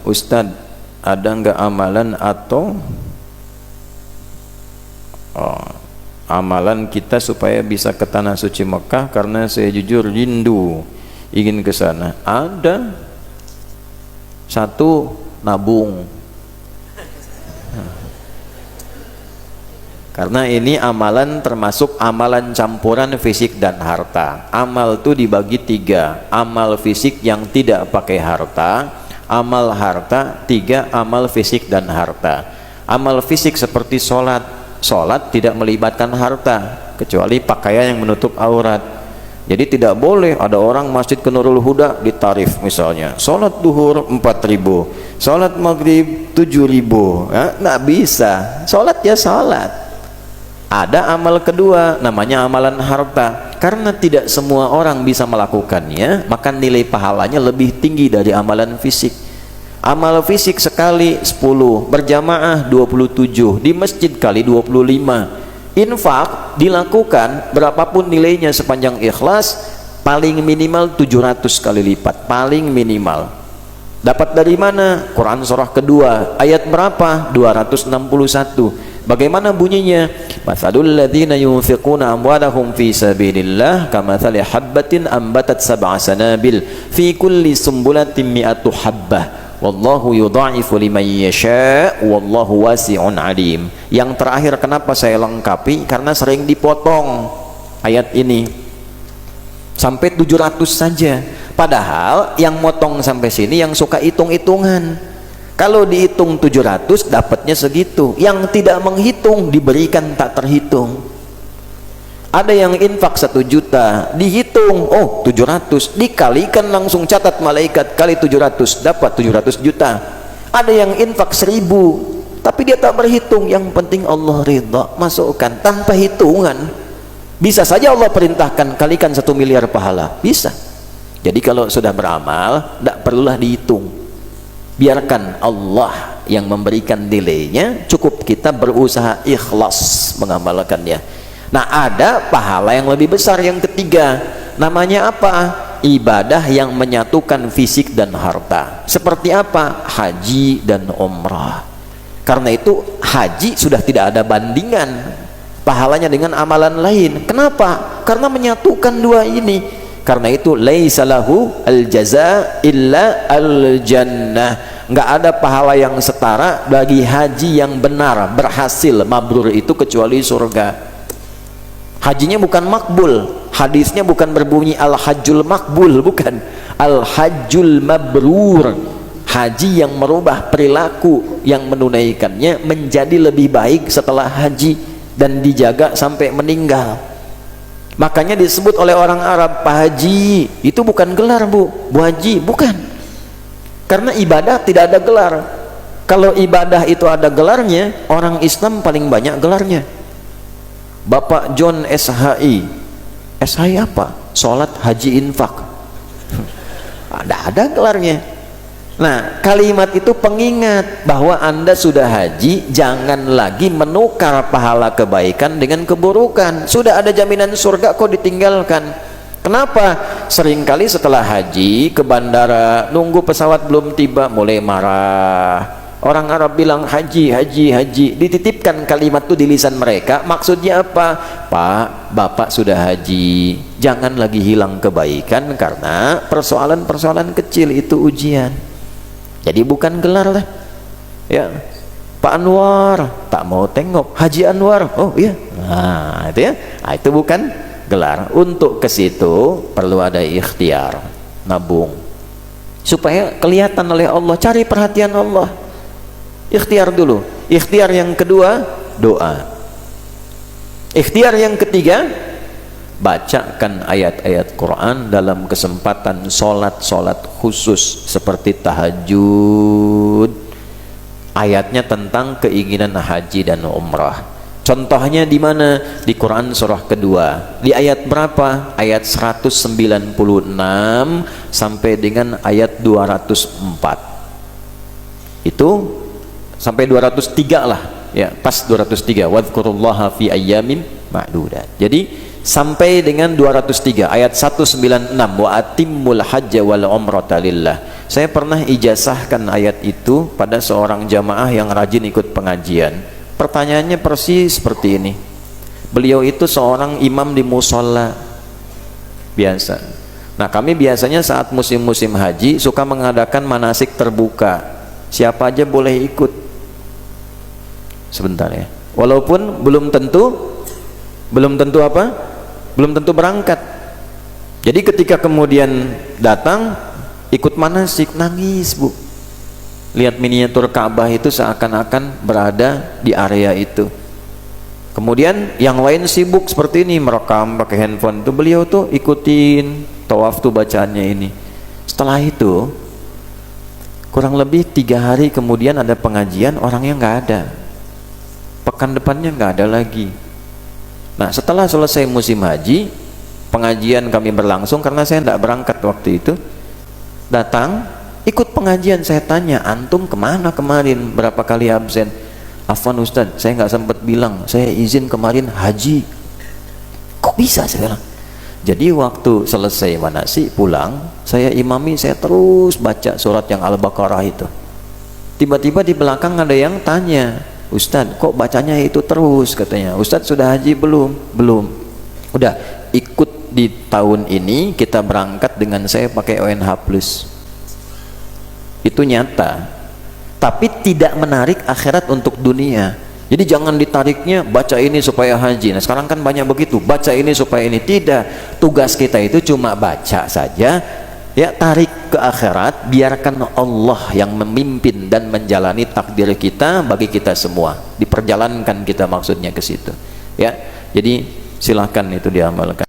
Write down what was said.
Ustadz, ada nggak amalan atau amalan kita supaya bisa ke tanah suci Mekah? Karena saya jujur rindu ingin ke sana. Ada. Satu, nabung. Karena ini amalan termasuk amalan campuran fisik dan harta. Amal itu dibagi tiga: amal fisik yang tidak pakai harta, amal harta, tiga amal fisik dan harta. Amal fisik seperti sholat. Sholat tidak melibatkan harta kecuali pakaian yang menutup aurat. Jadi tidak boleh ada orang masjid ke Nurul Huda ditarif misalnya sholat duhur 4.000, sholat maghrib 7.000, nggak bisa. Sholat ya sholat. Ada amal kedua namanya amalan harta. Karena tidak semua orang bisa melakukannya, maka nilai pahalanya lebih tinggi dari amalan fisik. Amal fisik sekali 10, berjamaah 27, di masjid kali 25. Infak dilakukan berapapun nilainya sepanjang ikhlas, paling minimal 700 kali lipat, paling minimal. Dapat dari mana? Quran surah kedua ayat berapa? 261. Bagaimana bunyinya? Matsalul ladzina yunfiquna amwalahum fi sabilillah kamatsali habbatin ambatat sab'a sanabil fi kulli sumbulatin mi'atu habbah wallahu yudha'ifu liman yasha' wallahu wasi'un alim. Yang terakhir kenapa saya lengkapi? Karena sering dipotong ayat ini sampai 700 saja, padahal yang motong sampai sini yang suka hitung-hitungan. Kalau dihitung 700 dapatnya segitu, yang tidak menghitung diberikan tak terhitung. Ada yang infak 1 juta, dihitung, oh 700, dikalikan langsung catat malaikat kali 700, dapat 700 juta. Ada yang infak 1000, tapi dia tak berhitung, yang penting Allah ridha, masukkan tanpa hitungan. Bisa saja Allah perintahkan kalikan 1 miliar pahala, bisa. Jadi kalau sudah beramal, tak perlulah dihitung, biarkan Allah yang memberikan nilainya, cukup kita berusaha ikhlas mengamalkannya. Nah, ada pahala yang lebih besar yang ketiga, namanya apa? Ibadah yang menyatukan fisik dan harta. Seperti apa? Haji dan umrah. Karena itu haji sudah tidak ada bandingan pahalanya dengan amalan lain. Kenapa? Karena menyatukan dua ini. Karena itu laisa lahu al-jaza illa al-jannah. Enggak ada pahala yang setara bagi haji yang benar, berhasil, mabrur itu kecuali surga. Hajinya bukan makbul, hadisnya bukan berbunyi al-hajjul makbul, bukan, al-hajjul mabrur, haji yang merubah perilaku yang menunaikannya menjadi lebih baik setelah haji dan dijaga sampai meninggal. Makanya disebut oleh orang Arab Pak Haji, itu bukan gelar Bu Haji, bukan, karena ibadah tidak ada gelar. Kalau ibadah itu ada gelarnya, orang Islam paling banyak gelarnya. Bapak John SHI, SHI apa? Sholat haji infak. Ada gelarnya. Nah, kalimat itu pengingat bahwa Anda sudah haji, jangan lagi menukar pahala kebaikan dengan keburukan. Sudah ada jaminan surga kok ditinggalkan. Kenapa? Seringkali setelah haji ke bandara, nunggu pesawat belum tiba, mulai marah. Orang Arab bilang haji, dititipkan kalimat itu di lisan mereka. Maksudnya apa? Pak, Bapak sudah haji, jangan lagi hilang kebaikan karena persoalan-persoalan kecil itu ujian. Jadi bukan gelar lah. Ya, Pak Anwar, tak mau tengok Haji Anwar. Oh iya, nah itu ya. Nah, itu bukan gelar. Untuk ke situ perlu ada ikhtiar, nabung, supaya kelihatan oleh Allah, cari perhatian Allah. Ikhtiar dulu. Ikhtiar yang kedua, doa. Ikhtiar yang ketiga, bacakan ayat-ayat Quran dalam kesempatan sholat khusus seperti tahajud. Ayatnya tentang keinginan haji dan umrah. Contohnya di mana? Di Quran surah kedua. Di ayat berapa? Ayat 196 sampai dengan ayat 204. Itu sampai 203 lah ya, pas 203, wadhkurullaha fi ayyamin ma'dudat. Jadi sampai dengan 203 ayat 196, wa atimmul hajja wal umrata lillah. saya pernah ijazahkan ayat itu pada seorang jamaah yang rajin ikut pengajian. Pertanyaannya persis seperti ini. Beliau itu seorang imam di musola biasa. Nah, kami biasanya saat musim-musim haji suka mengadakan manasik terbuka. Siapa aja boleh ikut. Sebentar ya. Walaupun belum tentu apa? Belum tentu berangkat. Jadi ketika kemudian datang ikut manasik, nangis bu, lihat miniatur Ka'bah itu seakan-akan berada di area itu. Kemudian yang lain sibuk seperti ini merekam pakai handphone, itu beliau tuh ikutin tawaf tuh bacaannya ini. Setelah itu kurang lebih 3 hari kemudian ada pengajian, orangnya nggak ada, pekan depannya nggak ada lagi. Nah, setelah selesai musim haji, pengajian kami berlangsung karena saya tidak berangkat waktu itu, datang ikut pengajian. Saya tanya, antum kemana kemarin, berapa kali absen? Afwan Ustadz, saya nggak sempat bilang, saya izin kemarin haji. Kok bisa? Saya bilang. Jadi waktu selesai manasik pulang, saya imami, saya terus baca surat yang Al-Baqarah itu. Tiba-tiba di belakang ada yang tanya, Ustadz kok bacanya itu terus, katanya. Ustadz sudah haji belum? Belum. Udah ikut di tahun ini, kita berangkat dengan saya pakai ONH Plus. Itu nyata, tapi tidak menarik akhirat untuk dunia. Jadi jangan ditariknya baca ini supaya haji. Nah sekarang kan banyak begitu, baca ini supaya ini. Tidak, tugas kita itu cuma baca saja ya, tarik ke akhirat, biarkan Allah yang memimpin dan menjalani takdir kita bagi kita semua, diperjalankan kita maksudnya ke situ ya. Jadi silahkan itu diamalkan.